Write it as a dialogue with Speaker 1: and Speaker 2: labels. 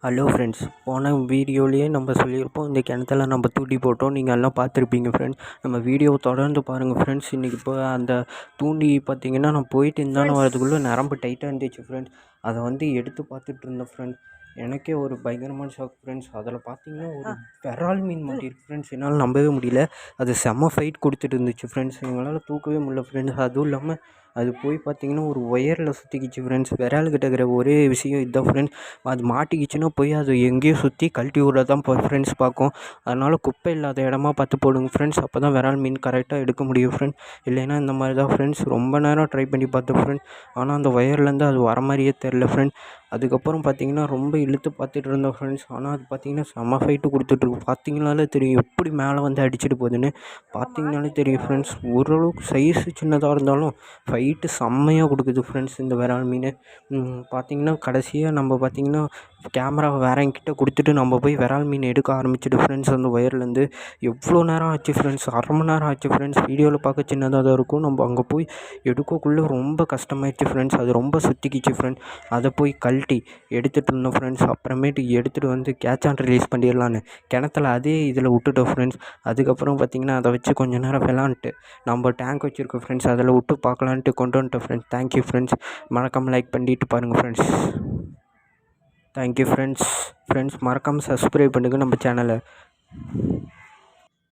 Speaker 1: Hello friends, போன வீடியோலேயே நம்ம சொல்லியிருப்போம். இந்த கிணத்துல நம்ம தூண்டி போட்டோம். நீங்கள் எல்லாம் பார்த்துருப்பீங்க ஃப்ரெண்ட்ஸ். நம்ம வீடியோவை தொடர்ந்து பாருங்கள் ஃப்ரெண்ட்ஸ். இன்றைக்கி இப்போ அந்த தூண்டி பார்த்தீங்கன்னா நான் போயிட்டு இருந்தானே வரதுக்குள்ளே நரம்பு டைட்டாக இருந்துச்சு ஃப்ரெண்ட்ஸ். அதை எடுத்து பார்த்துட்டு இருந்தேன் ஃப்ரெண்ட்ஸ். எனக்கே ஒரு பயங்கரமான ஷாக் ஃப்ரெண்ட்ஸ். அதில் பார்த்தீங்கன்னா ஒரு விரால் மீன் மாட்டிருக்கு ஃப்ரெண்ட்ஸ். என்னால் நம்பவே முடியல. அது செம்ம ஃபைட் கொடுத்துட்டு இருந்துச்சு ஃப்ரெண்ட்ஸ். எங்களால் தூக்கவே முடியல ஃப்ரெண்ட்ஸ். அதுவும் இல்லாமல் அது போய் பார்த்தீங்கன்னா ஒரு ஒயரில் சுற்றிக்கிச்சு ஃப்ரெண்ட்ஸ். விரால்கிட்ட இருக்கிற ஒரே விஷயம் இதுதான் ஃப்ரெண்ட்ஸ். அது மாட்டிக்கிச்சுன்னா போய் அது எங்கேயோ சுற்றி கழட்டி விட தான் ஃப்ரெண்ட்ஸ் பார்க்கும். அதனால் குப்பை இல்லாத இடமா பார்த்து போடுங்க ஃப்ரெண்ட்ஸ். அப்போ தான் விரால் மீன் கரெக்டாக எடுக்க முடியும் ஃப்ரெண்ட்ஸ். இல்லைன்னா இந்த மாதிரி தான் ஃப்ரெண்ட்ஸ். ரொம்ப நேரம் ட்ரை பண்ணி பார்த்தேன் ஃப்ரெண்ட்ஸ். ஆனால் அந்த ஒயர்லேருந்து அது வர மாதிரியே தெரில ஃப்ரெண்ட்ஸ். அதுக்கப்புறம் பார்த்தீங்கன்னா ரொம்ப இழுத்து பார்த்துட்டு இருந்தோம் ஃப்ரெண்ட்ஸ். ஆனால் அது பார்த்தீங்கன்னா செம்ம ஃபைட்டு கொடுத்துட்ருக்கு. பார்த்தீங்கனாலே தெரியும் எப்படி மேலே அடிச்சுட்டு போகுதுன்னு. பார்த்தீங்கனாலே தெரியும் ஃப்ரெண்ட்ஸ். ஓரளவுக்கு சைஸு சின்னதாக இருந்தாலும் ஃபைட்டு செம்மையாக கொடுக்குது ஃப்ரெண்ட்ஸ் இந்த விரால் மீன். பார்த்தீங்கன்னா கடைசியாக நம்ம பார்த்தீங்கன்னா கேமராவை வேறங்கிட்ட கொடுத்துட்டு நம்ம போய் விரால் மீன் எடுக்க ஆரம்பிச்சிட்டு ஃப்ரெண்ட்ஸ். அந்த ஒயர்லேருந்து எவ்வளோ நேரம் ஆச்சு ஃப்ரெண்ட்ஸ். அரை மணி நேரம் ஆச்சு ஃப்ரெண்ட்ஸ். வீடியோவில் பார்க்க சின்னதாக தான் இருக்கும். நம்ம அங்கே போய் எடுக்கக்குள்ளே ரொம்ப கஷ்டமாயிடுச்சு ஃப்ரெண்ட்ஸ். அது ரொம்ப சுற்றிக்கிச்சு ஃப்ரெண்ட்ஸ். அதை போய் கழட்டி எடுத்துகிட்டு இருந்தோம் ஃப்ரெண்ட்ஸ். அப்புறமேட்டு எடுத்துகிட்டு கேட்ச் ஆன் ரிலீஸ் பண்ணிடலான்னு கிணத்துல அதே இதில் விட்டுட்டோம் ஃப்ரெண்ட்ஸ். அதுக்கப்புறம் பார்த்திங்கன்னா அதை வச்சு கொஞ்சம் நேரம் விளாண்டுட்டு நம்ம டேங்க் வச்சுருக்கோம் ஃப்ரெண்ட்ஸ். அதில் விட்டு பார்க்கலான்ட்டு கொண்டு வந்துட்டோம் ஃப்ரெண்ட்ஸ். Thank you friends. மறக்காமல் லைக் பண்ணிட்டு பாருங்கள் ஃப்ரெண்ட்ஸ். Thank you friends. மறக்காமல் சப்ஸ்கிரைப் பண்ணுங்கள் நம்ம சேனலை.